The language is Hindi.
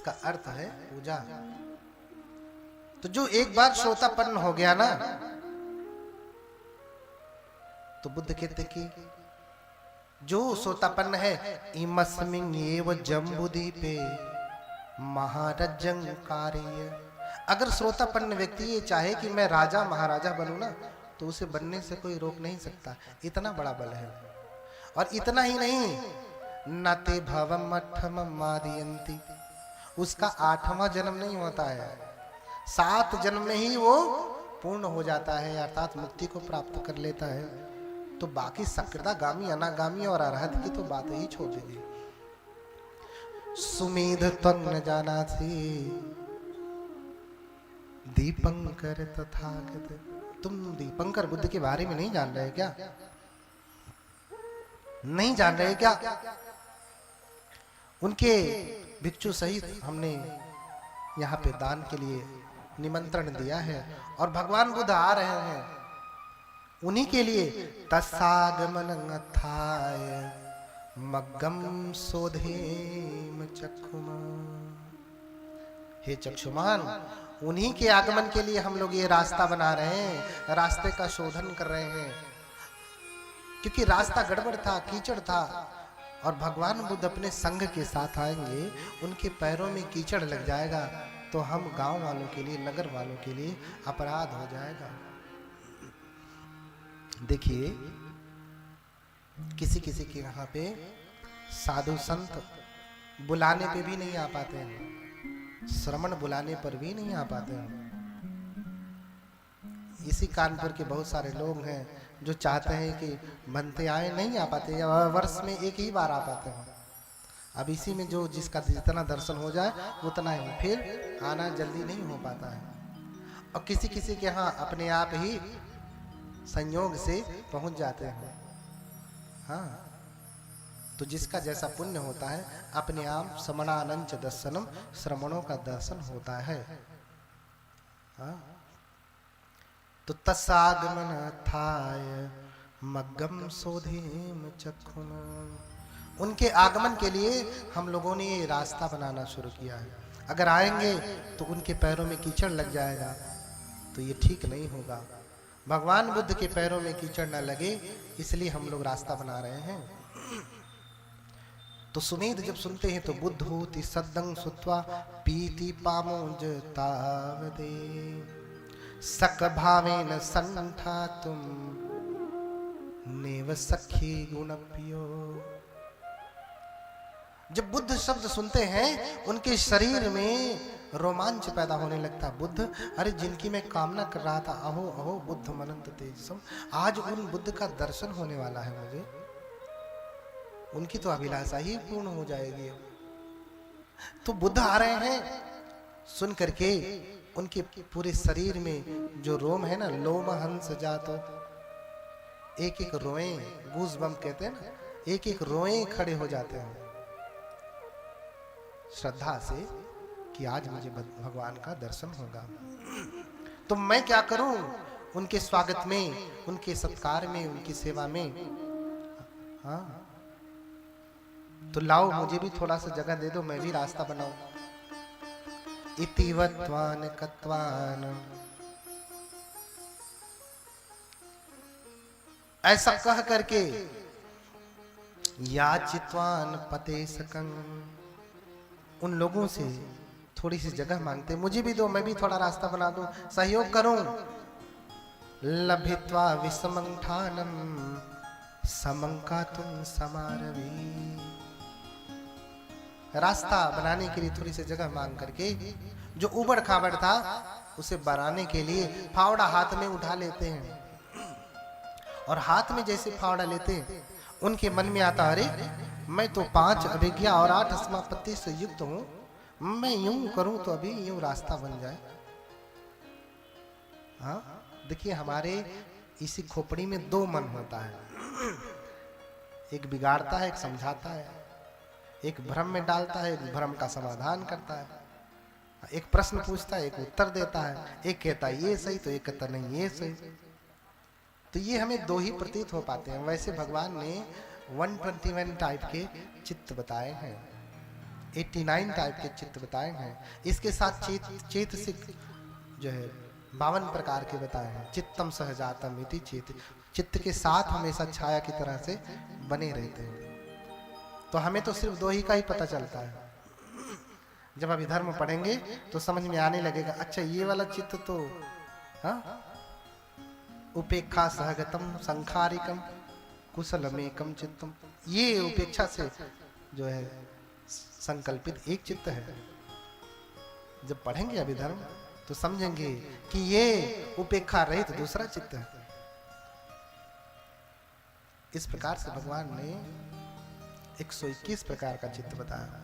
इसका अर्थ है पूजा। तो जो एक बार श्रोतापन्न हो गया ना, तो बुद्ध कहते कि जो श्रोतापन्न है, इमस्मिन् एव जम्बुदीपे महारजं कार्य। अगर श्रोतापन्न व्यक्ति ये चाहे कि मैं राजा महाराजा बनूं ना, तो उसे बनने से कोई रोक नहीं सकता। इतना बड़ा बल है। और इतना ही नहीं, न ते भवम अठमम आदियन्ति, उसका 8वां जन्म नहीं होता है, 7 जन्म में ही वो पूर्ण हो जाता है, अर्थात मुक्ति को प्राप्त कर लेता है। तो बाकी सकृदागामी अनागामी और अरहत की तो बात ही छोड़ दीजिए। सुमेध त्वं न जानासि दीपंकर तथागत। तुम दीपंकर बुद्ध के बारे में नहीं जान रहे क्या? नहीं जान रहे क्या? उनके भिक्षु सहित हमने यहाँ पे दान के लिए निमंत्रण दिया है और भगवान बुद्ध आ रहे हैं उन्हीं के लिए। तस्सागमनंगथाय मग्गम सोधेम चक्षुमा। हे चक्षुमान, उन्हीं के आगमन के लिए हम लोग ये रास्ता बना रहे हैं, रास्ते का शोधन कर रहे हैं, क्योंकि रास्ता गड़बड़ था, कीचड़ था। और भगवान बुद्ध अपने संघ के साथ आएंगे, उनके पैरों में कीचड़ लग जाएगा, तो हम गांव वालों के लिए, नगर वालों के लिए अपराध हो जाएगा। देखिए, किसी किसी के यहाँ पे साधु संत बुलाने पे भी नहीं आ पाते हैं, श्रमण बुलाने पर भी नहीं आ पाते हैं। इसी कानपुर के बहुत सारे लोग हैं जो चाहते हैं कि बनते आए, नहीं आ पाते, या वर्ष में एक ही बार आ पाते हैं। अब इसी में जो जिसका जितना दर्शन हो जाए उतना ही, फिर आना जल्दी नहीं हो पाता है। और किसी किसी के यहाँ अपने आप ही संयोग से पहुंच जाते हैं। हाँ, तो जिसका जैसा पुण्य होता है, अपने आप समणानंच दर्शनम, श्रमणों का दर्शन होता है। हाँ, तो तस्सागमन थाय मग्गम सोधेम चक्षुम। उनके आगमन के लिए हम लोगों ने ये रास्ता बनाना शुरू किया है। अगर आएंगे तो उनके पैरों में कीचड़ लग जाएगा, तो ये ठीक नहीं होगा। भगवान बुद्ध के पैरों में कीचड़ न लगे, इसलिए हम लोग रास्ता बना रहे हैं। तो सुमेध जब सुनते हैं तो बुद्ध होती सद्दं सुत्वा पीति पामोज तावदे सक भावेन संठातुम नेव सखी गुणप्यो। जब बुद्ध शब्द सुनते हैं, उनके शरीर में रोमांच पैदा होने लगता। बुद्ध, अरे जिनकी मैं कामना कर रहा था, अहो अहो बुद्ध मनंत तेजसम, आज उन बुद्ध का दर्शन होने वाला है मुझे। उनकी तो अभिलाषा ही पूर्ण हो जाएगी। तो बुद्ध आ रहे हैं, सुन करके उनके पूरे शरीर में जो रोम है ना, लोम हंस जातो, एक एक रोएं, गूज बम कहते हैं ना, एक एक रोएं खड़े हो जाते हैं श्रद्धा से कि आज मुझे भगवान का दर्शन होगा। तो मैं क्या करूं उनके स्वागत में, उनके सत्कार में, उनकी सेवा में। हाँ, तो लाओ मुझे भी थोड़ा सा जगह दे दो, मैं भी रास्ता बनाऊं। इतिवत्वान कत्वान, ऐसा कह करके याचित्वान पते सकं, उन लोगों से थोड़ी सी जगह मांगते, मुझे भी दो, मैं भी थोड़ा रास्ता बना दूं, सहयोग करूं। लभित्वा विषमंठानम समंकातुम समारवी, रास्ता बनाने के लिए थोड़ी सी जगह मांग करके जो उबड़ खाबड़ था उसे बनाने के लिए फावड़ा हाथ में उठा लेते हैं। और हाथ में जैसे फावड़ा लेते हैं, उनके मन में आता, अरे मैं तो 5 अभिज्ञा और 8 समापत्ति से युक्त हूं, मैं यूं करूं तो अभी यूं रास्ता बन जाए। हाँ, देखिए हमारे इसी खोपड़ी में 2 मन होता है, एक बिगाड़ता है, एक समझाता है, एक भ्रम में डालता है, एक भ्रम का समाधान करता है, एक प्रश्न पूछता है, एक उत्तर देता है, एक कहता है ये सही, तो एक कहता नहीं ये सही। तो ये हमें 2 ही प्रतीत हो पाते हैं। वैसे भगवान ने 121 टाइप के चित्त बताए हैं। 89 टाइप के चित्त बताए हैं। इसके साथ चेतसिक जो है 52 प्रकार के बताए हैं। चित्तम सहजातम इति चेत, चित्त के साथ हमेशा छाया की तरह से बने रहते हैं। तो हमें तो सिर्फ 2 ही का ही पता चलता है। जब अभिधर्म पढ़ेंगे तो समझ में आने लगेगा, अच्छा ये वाला चित्त तो उपेक्षा सहगतम संखारिकम कुशलमेकम चित्तम, ये उपेक्षा से जो है संकल्पित एक चित्त है। जब पढ़ेंगे अभिधर्म तो समझेंगे कि ये उपेक्षा रहित दूसरा चित्त है। इस प्रकार से भगवान ने 121 प्रकार का चित्त बताया।